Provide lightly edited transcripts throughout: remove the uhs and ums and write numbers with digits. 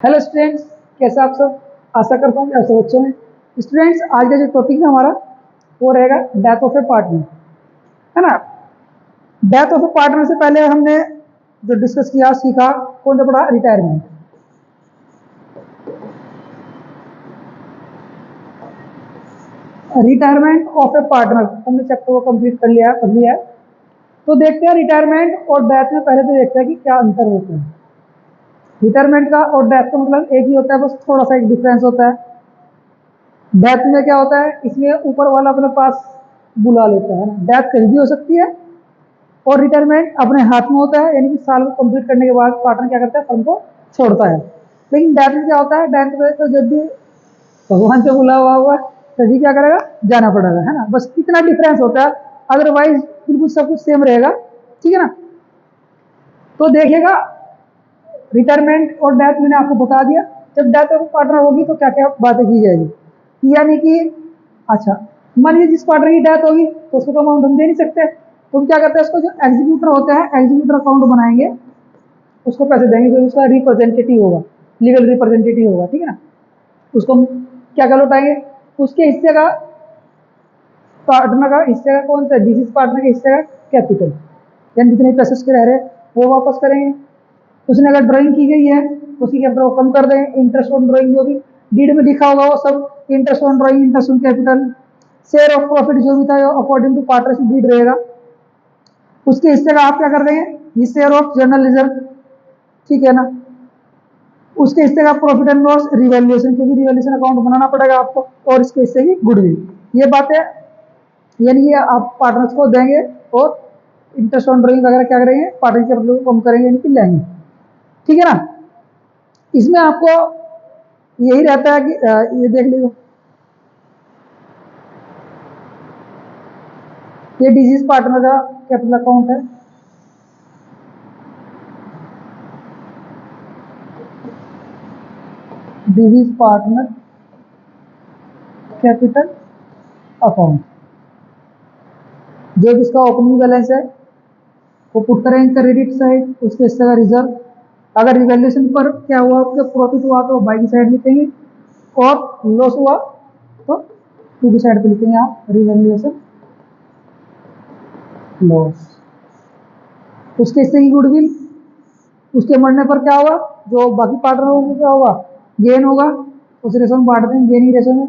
Hello students, कैसे आप सब। आशा करता हूँ कि आप सब अच्छे हैं। स्टूडेंट्स, आज का जो टॉपिक है हमारा वो रहेगा डेथ ऑफ ए पार्टनर, है ना। डेथ ऑफ ए पार्टनर से पहले हमने जो डिस्कस किया सीखा कौन सा पढ़ा, retirement. Retirement of A partner हमने चैप्टर को कंप्लीट कर लिया, पढ़ लिया है। तो देखते हैं रिटायरमेंट और डेथ में, पहले तो देखते हैं कि क्या अंतर होता है। रिटायरमेंट का और डेथ का मतलब एक ही होता है, बस थोड़ा सा एक डिफरेंस होता है। डेथ में क्या होता है, इसमें ऊपर वाला अपने पास बुला लेता है ना। डेथ कहीं भी हो सकती है और रिटायरमेंट अपने हाथ में होता है, यानी कि साल को कंप्लीट करने के बाद पार्टनर क्या करता है, फर्म को छोड़ता है। लेकिन डेथ में क्या होता है, डेथ में तो जब भी भगवान से बुला हुआ होगा तभी क्या करेगा, जाना पड़ेगा, है ना। बस इतना डिफरेंस होता है, अदरवाइज बिल्कुल सब कुछ सेम रहेगा, ठीक है ना। तो देखिएगा, रिटायरमेंट और डेथ मैंने आपको बता दिया। जब डेथ ऑफ पार्टनर होगी तो क्या क्या बातें की जाएगी, यानी कि अच्छा, मान लीजिए जिस पार्टनर की डेथ होगी तो उसको तो अमाउंट हम दे नहीं सकते, तो हम क्या करते हैं, उसको जो एग्जीक्यूटर होते हैं एग्जीक्यूटर अकाउंट बनाएंगे, उसको पैसे देंगे, जो उसका रिप्रेजेंटेटिव होगा, लीगल रिप्रेजेंटेटिव होगा, ठीक है ना। उसको हम क्या कर लौटाएंगे, उसके हिस्से का, पार्टनर का हिस्से का, कौन सा डिसीज पार्टनर के हिस्से का कैपिटल, यानी जितने पैसे उसके रह रहे वो वापस करेंगे। उसने अगर ड्राइंग की गई है तो उसकी कैपिटल को कम कर देंगे। इंटरेस्ट ऑन ड्राइंग जो भी डीड में लिखा होगा वो सब interest on drawing, interest on capital, share of profit जो भी था अकॉर्डिंग टू पार्टनरशिप डीड रहेगा। उसके हिस्से का आप क्या कर देंगे, ये शेयर ऑफ जर्नल रिजर्व, ठीक है ना। उसके हिस्से का प्रॉफिट एंड लॉस रिवैल्यूएशन, क्योंकि रिवैल्यूएशन अकाउंट बनाना पड़ेगा आपको, और इसके हिस्से की गुडविल। ये बातें यानी ये आप पार्टनर्स को देंगे, और इंटरेस्ट ऑन ड्राइंग वगैरह क्या करेंगे, पार्टनर कैपिटल को कम करेंगे, यानी कि लेंगे, ठीक है ना। इसमें आपको यही रहता है कि ये देख लीजिए, ये डिजीज पार्टनर का कैपिटल अकाउंट है। डिजीज पार्टनर कैपिटल अकाउंट, जो जिसका ओपनिंग बैलेंस है वो पुट करेंगे क्रेडिट साइड, उसके हिस्से का रिजर्व। अगर रिवैल्यूएशन पर क्या हुआ, उसका प्रॉफिट हुआ तो बाई की साइड लिखेंगे, और लॉस हुआ तो टू की साइड पे लिखेंगे आप रिवैल्यूएशन लॉस। उसके हिस्से की गुडविल, उसके मरने पर क्या होगा, जो बाकी पार्टनरों को क्या होगा, गेन होगा, उस रेशो में बांट देंगे, गेन ही रेशो में,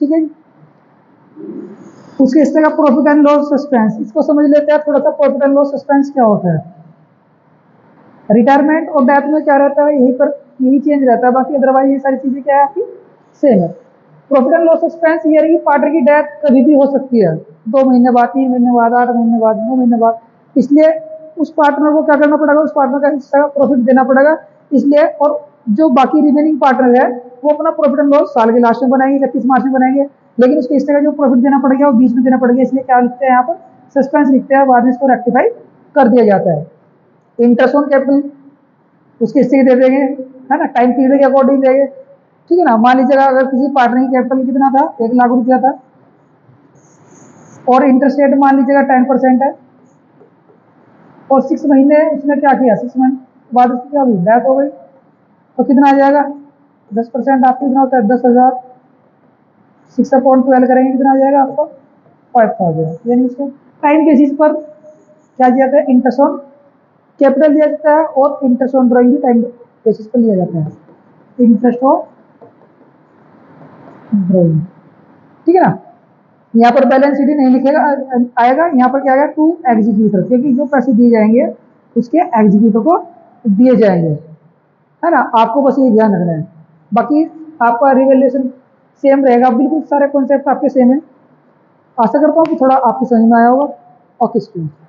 ठीक है। उसके हिस्से का प्रॉफिट एंड लॉस सस्पेंस, इसको समझ लेते हैं थोड़ा सा, प्रॉफिट एंड लॉस सस्पेंस क्या होता है। रिटायरमेंट और डेथ में क्या रहता है, यहीं पर यही चेंज रहता है, बाकी अदरवाइज ये सारी चीजें क्या है आपकी सेम है। प्रॉफिट एंड लॉस सस्पेंस ये रही, पार्टनर की डेथ कभी भी हो सकती है, 2 महीने बाद, 3 महीने बाद, 8 महीने बाद, 9 महीने बाद, इसलिए उस पार्टनर को क्या करना पड़ेगा, उस पार्टनर का हिस्सा प्रॉफिट देना पड़ेगा, इसलिए। और जो बाकी रिमेनिंग पार्टनर है वो अपना प्रॉफिट एंड लॉस साल के लास्ट में बनाएंगे, 31 मार्च में बनाएंगे, लेकिन उसके हिस्से का जो प्रॉफिट देना पड़ेगा वो बीच में देना पड़ेगा, इसलिए क्या लिखते हैं यहाँ पर, सस्पेंस लिखते हैं, बाद में इसको रेक्टिफाई कर दिया जाता है। इंटरेस्ट ऑन कैपिटल उसके हिस्से दे देंगे, है ना, टाइम पीरियड के अकॉर्डिंग देंगे, ठीक है ना। मान लीजिएगा अगर किसी पार्टनर की कैपिटल कितना था, 1 लाख रुपया था, और इंटरेस्ट रेट मान लीजिएगा 10% है, और 6 महीने उसने क्या किया, 6 मंथ बाद उसकी क्या हुई, डेथ हो गई, तो कितना आ जाएगा, 10% आपको कितना होता है, 10,000, 6/12 करेंगे कितना आ जाएगा आपको, 5,000। यानी उसको टाइम बेसिस पर क्या किया जाता है, इंटरेस्ट ऑन कैपिटल दिया जाता है, और इंटरेस्ट ऑन ड्राइंग भी टाइम बेसिस पर लिया जाता है, इंटरेस्ट ऑन ड्राइंग, ठीक है ना। यहाँ पर बैलेंस शीट नहीं लिखेगा, आएगा यहाँ पर क्या आएगा, टू एग्जीक्यूटर, क्योंकि जो पैसे दिए जाएंगे उसके एग्जीक्यूटर को दिए जाएंगे, है ना। आपको बस ये ध्यान रखना है, बाकी आपका रिवैल्यूएशन सेम रहेगा, बिल्कुल सारे कॉन्सेप्ट आपके सेम है। आशा करता हूँ कि थोड़ा आपकी समझ में आया होगा। Okay student.